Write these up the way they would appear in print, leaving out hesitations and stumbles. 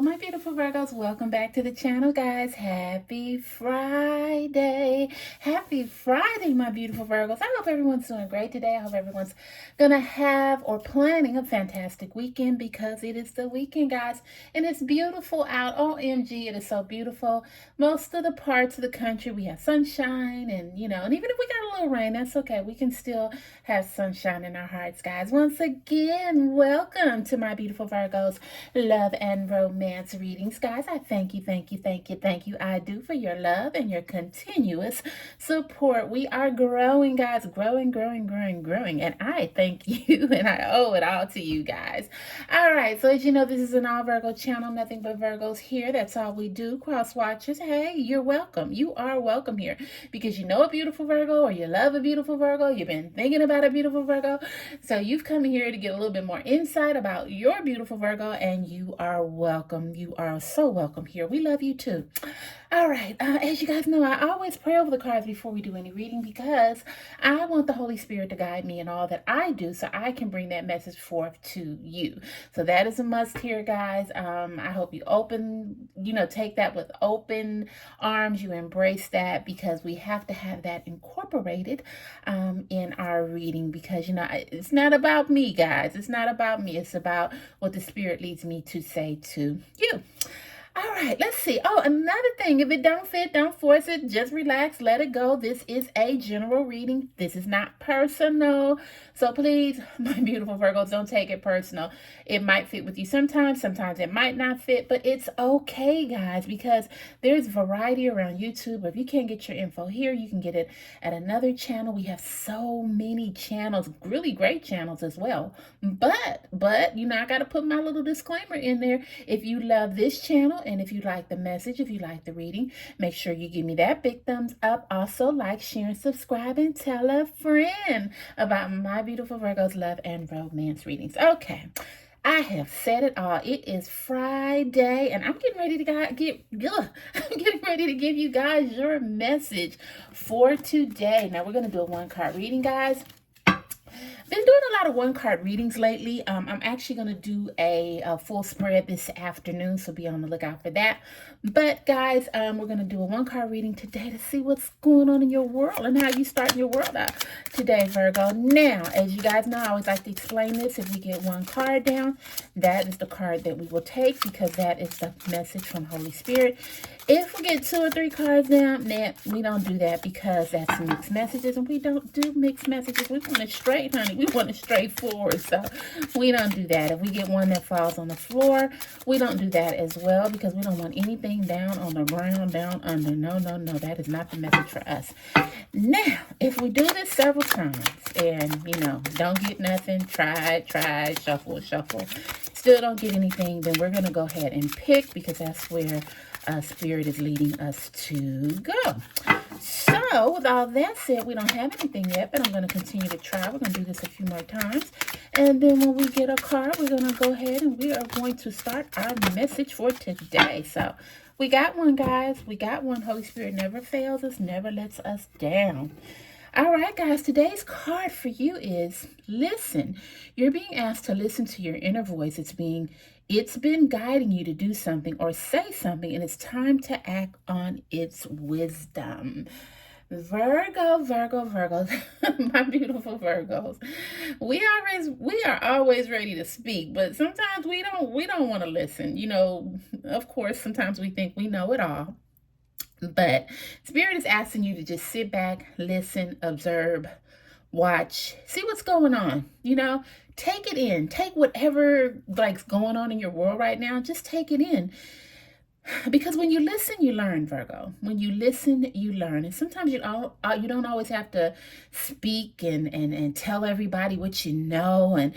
Hello, my beautiful Virgos. Welcome back to the channel, guys. Happy Friday. Happy Friday, my beautiful Virgos. I hope everyone's doing great today. I hope everyone's going to have or planning a fantastic weekend because it is the weekend, guys. And it's beautiful out. OMG, it is so beautiful. Most of the parts of the country, we have sunshine and, and even if we got a little rain, that's okay. We can still have sunshine in our hearts, guys. Once again, welcome to my beautiful Virgos love and romance readings, guys. I thank you, thank you, thank you, thank you. I do for your love and your continuous support. We are growing, guys, growing, and I thank you, and I owe it all to you guys. All right, so as you know, this is an all Virgo channel, nothing but Virgos here. That's all we do. Cross watchers, hey, you're welcome. You are welcome here because you know a beautiful Virgo or you love a beautiful Virgo. You've been thinking about a beautiful Virgo, so you've come here to get a little bit more insight about your beautiful Virgo, and you are welcome. You are so welcome here. We love you too. All right, as you guys know, I always pray over the cards before we do any reading because I want the Holy Spirit to guide me in all that I do so I can bring that message forth to you. So that is a must here, guys. I hope you take that with open arms. You embrace that because we have to have that incorporated in our reading because, it's not about me, guys. It's not about me. It's about what the Spirit leads me to say to you. All right, let's see. Oh, another thing, if it don't fit, don't force it. Just relax, let it go. This is a general reading. This is not personal. So please, my beautiful Virgos, don't take it personal. It might fit with you sometimes it might not fit, but it's okay, guys, because there's variety around YouTube. If you can't get your info here, you can get it at another channel. We have so many channels, really great channels as well. But, I got to put my little disclaimer in there. If you love this channel, and if you like the message, if you like the reading, make sure you give me that big thumbs up. Also, like, share, and subscribe, and tell a friend about my beautiful Virgos love and romance readings. Okay, I have said it all. It is Friday, and I'm getting ready to give you guys your message for today. Now, we're going to do a one-card reading, guys. Been doing a lot of one-card readings lately. I'm actually going to do a full spread this afternoon, so be on the lookout for that. But, guys, we're going to do a one-card reading today to see what's going on in your world and how you start your world out today, Virgo. Now, as you guys know, I always like to explain this. If we get one card down, that is the card that we will take because that is the message from Holy Spirit. If we get 2 or 3 cards down, we don't do that because that's mixed messages, and we don't do mixed messages. We want it straight, honey. We want it straightforward, so we don't do that. If we get one that falls on the floor, we don't do that as well because we don't want anything down on the ground, down under. No, that is not the message for us. Now, if we do this several times and, don't get nothing, try, shuffle, still don't get anything, then we're going to go ahead and pick because that's where Spirit is leading us to go. So, with all that said, we don't have anything yet, but I'm going to continue to try. We're going to do this a few more times. And then when we get a card, we're going to go ahead and we are going to start our message for today. So, we got one, guys. We got one. Holy Spirit never fails us, never lets us down. All right, guys, today's card for you is listen. You're being asked to listen to your inner voice. It's been guiding you to do something or say something, and it's time to act on its wisdom. Virgo, my beautiful Virgos. We are always ready to speak, but sometimes we don't want to listen. Of course, sometimes we think we know it all. But Spirit is asking you to just sit back, listen, observe, watch, see what's going on. Take it in. Take whatever going on in your world right now. Just take it in. Because when you listen, you learn, Virgo. When you listen, you learn. And sometimes you don't always have to speak and tell everybody what you know. And,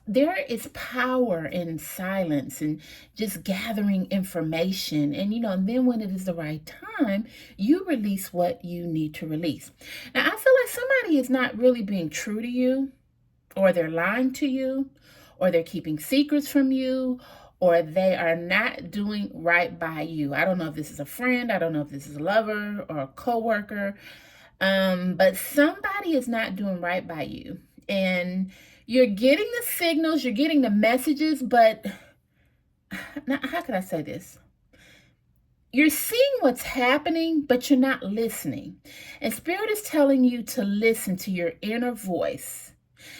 there is power in silence and just gathering information. And, then when it is the right time, you release what you need to release. Now, I feel like somebody is not really being true to you, or they're lying to you, or they're keeping secrets from you, or they are not doing right by you. I don't know if this is a friend. I don't know if this is a lover or a coworker. But somebody is not doing right by you. And you're getting the signals, you're getting the messages, but now, how can I say this? You're seeing what's happening, but you're not listening. And Spirit is telling you to listen to your inner voice,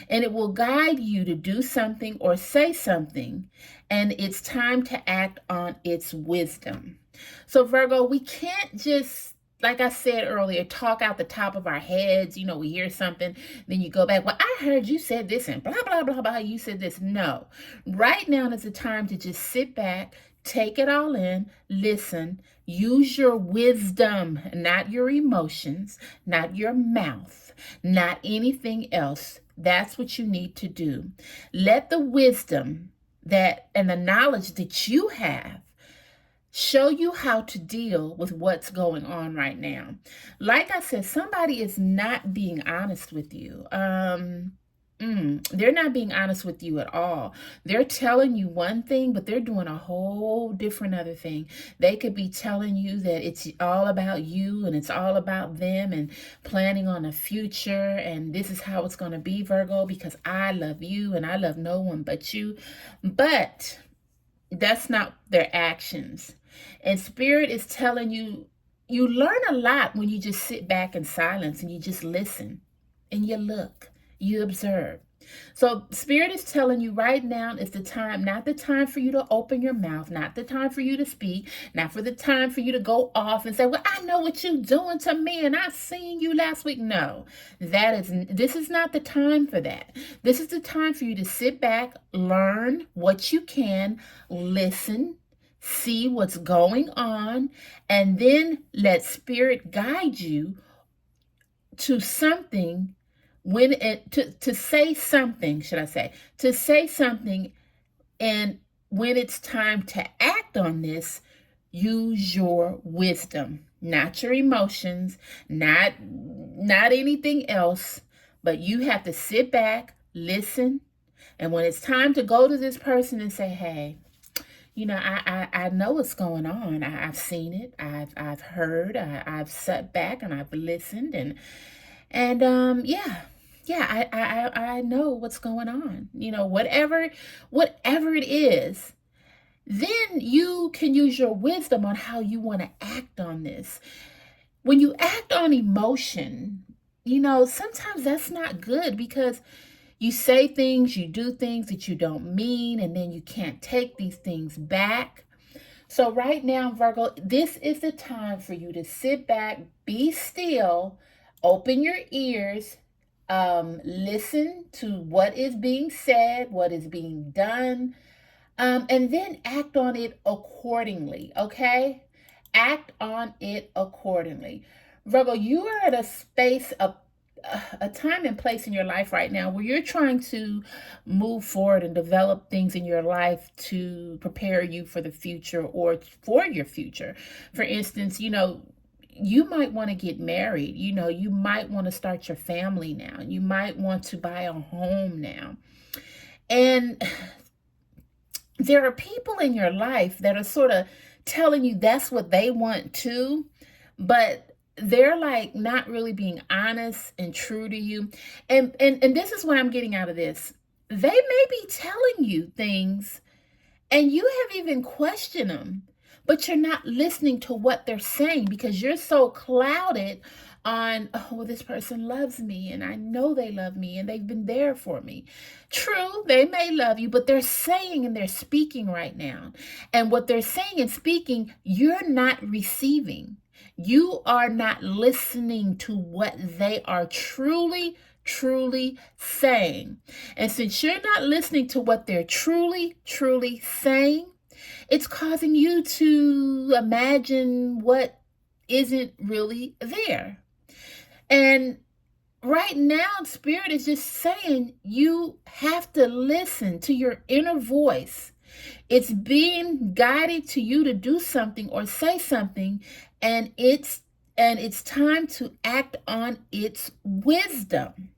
and it will guide you to do something or say something, and it's time to act on its wisdom. So, Virgo, we can't just, like I said earlier, talk out the top of our heads. You know, we hear something, then you go back, well, I heard you said this and blah, blah, blah, blah, you said this. No. Right now is the time to just sit back, take it all in, listen, use your wisdom, not your emotions, not your mouth, not anything else. That's what you need to do. Let the wisdom that and the knowledge that you have show you how to deal with what's going on right now. Like I said, somebody is not being honest with you. They're not being honest with you at all. They're telling you one thing, but they're doing a whole different other thing. They could be telling you that it's all about you and it's all about them and planning on a future and this is how it's going to be, Virgo, because I love you and I love no one but you. But that's not their actions. And Spirit is telling you, you learn a lot when you just sit back in silence and you just listen and you look, you observe. So Spirit is telling you right now is the time, not the time for you to open your mouth, not the time for you to speak, not for the time for you to go off and say, well, I know what you're doing to me and I seen you last week. No, this is not the time for that. This is the time for you to sit back, learn what you can, listen, see what's going on, and then let Spirit guide you to something when it to say something, should I say, to say something, and when it's time to act on this, use your wisdom, not your emotions, not anything else, but you have to sit back, listen, and when it's time to go to this person and say, hey, you know, I know what's going on. I've seen it. I've heard. I've sat back and I've listened and yeah, I know what's going on. You know, whatever it is, then you can use your wisdom on how you want to act on this. When you act on emotion, you know, sometimes that's not good because you say things, you do things that you don't mean, and then you can't take these things back. So right now, Virgo, this is the time for you to sit back, be still, open your ears, listen to what is being said, what is being done, and then act on it accordingly, okay? Act on it accordingly. Virgo, you are at a space of a time and place in your life right now where you're trying to move forward and develop things in your life to prepare you for the future or for your future. For instance, you know, you might want to get married. You know, you might want to start your family now. You might want to buy a home now. And there are people in your life that are sort of telling you that's what they want too, but they're like not really being honest and true to you. And this is what I'm getting out of this. They may be telling you things and you have even questioned them, but you're not listening to what they're saying because you're so clouded on, oh, well, this person loves me and I know they love me and they've been there for me. True, they may love you, but they're saying and they're speaking right now. And what they're saying and speaking, you're not receiving. You are not listening to what they are truly saying. And since you're not listening to what they're truly saying, it's causing you to imagine what isn't really there. And right now, Spirit is just saying you have to listen to your inner voice. It's being guided to you to do something or say something, and it's time to act on its wisdom.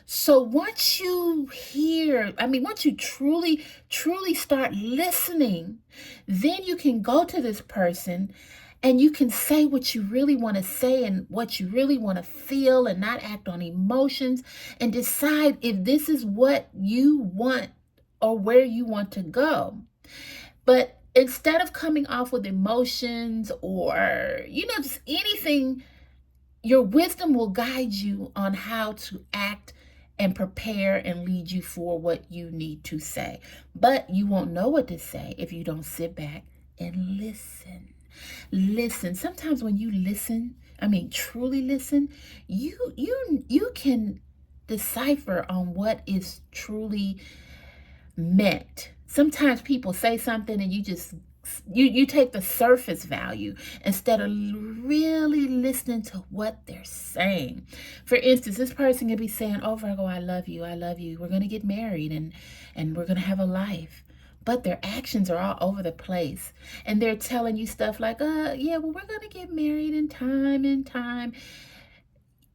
So once you once you truly start listening, then you can go to this person and you can say what you really want to say and what you really want to feel and not act on emotions and decide if this is what you want or where you want to go. But instead of coming off with emotions or, just anything, your wisdom will guide you on how to act and prepare and lead you for what you need to say. But you won't know what to say if you don't sit back and listen. Listen. Sometimes when you listen, I mean truly listen, you can decipher on what is truly meant. Sometimes people say something and you take the surface value instead of really listening to what they're saying. For instance, this person could be saying, "Oh, Virgo, I love you. I love you. We're going to get married and we're going to have a life." But their actions are all over the place. And they're telling you stuff like, yeah, well, we're going to get married in time.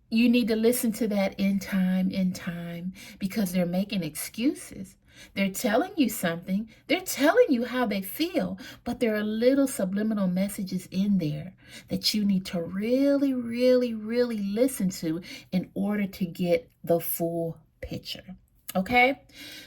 You need to listen to that in time, because they're making excuses. They're telling you something. They're telling you how they feel, but there are little subliminal messages in there that you need to really, really, really listen to in order to get the full picture. Okay,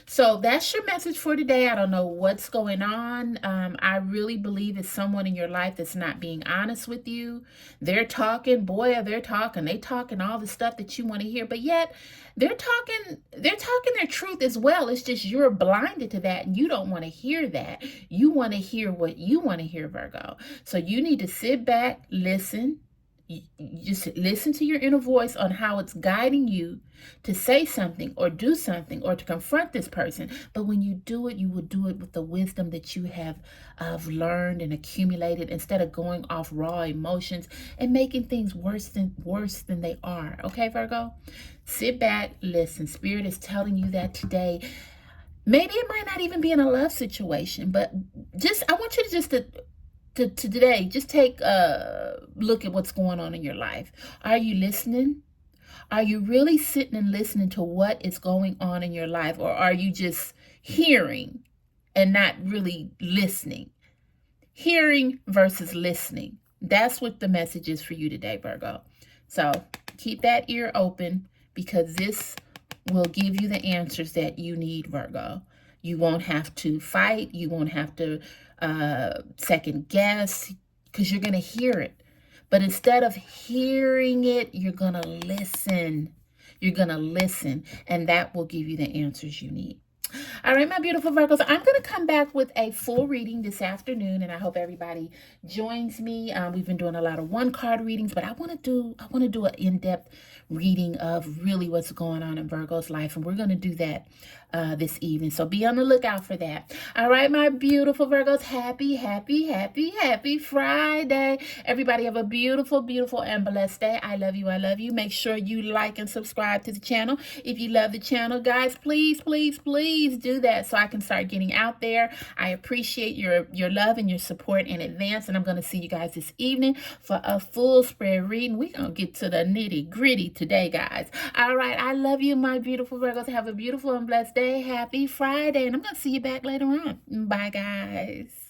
so that's your message for today. I don't know what's going on. I really believe it's someone in your life that's not being honest with you. They're talking, boy, they're talking. They talking all the stuff that you want to hear, but yet they're talking their truth as well. It's just you're blinded to that and you don't want to hear that. You want to hear what you want to hear, Virgo. So you need to sit back, listen. You just listen to your inner voice on how it's guiding you to say something or do something or to confront this person. But when you do it, you will do it with the wisdom that you have learned and accumulated, instead of going off raw emotions and making things worse than they are. Okay, Virgo? Sit back, listen. Spirit is telling you that today. Maybe it might not even be in a love situation, but I want you to today, just take a look at what's going on in your life. Are you listening? Are you really sitting and listening to what is going on in your life? Or are you just hearing and not really listening? Hearing versus listening. That's what the message is for you today, Virgo. So keep that ear open, because this will give you the answers that you need, Virgo. You won't have to fight. You won't have to second guess, because you're going to hear it. But instead of hearing it, you're going to listen. You're going to listen, and that will give you the answers you need. All right, my beautiful Virgos, I'm going to come back with a full reading this afternoon, and I hope everybody joins me. We've been doing a lot of one-card readings, but I want to do an in-depth reading of really what's going on in Virgo's life, and we're going to do that this evening. So be on the lookout for that. All right, my beautiful Virgos, happy Friday. Everybody have a beautiful, beautiful and blessed day. I love you. I love you. Make sure you like and subscribe to the channel. If you love the channel, guys, please do that so I can start getting out there. I appreciate your love and your support in advance, and I'm going to see you guys this evening for a full spread reading. We're going to get to the nitty-gritty today, guys. All right, I love you, my beautiful Virgos. Have a beautiful and blessed day. Happy Friday, and I'm going to see you back later on. Bye, guys.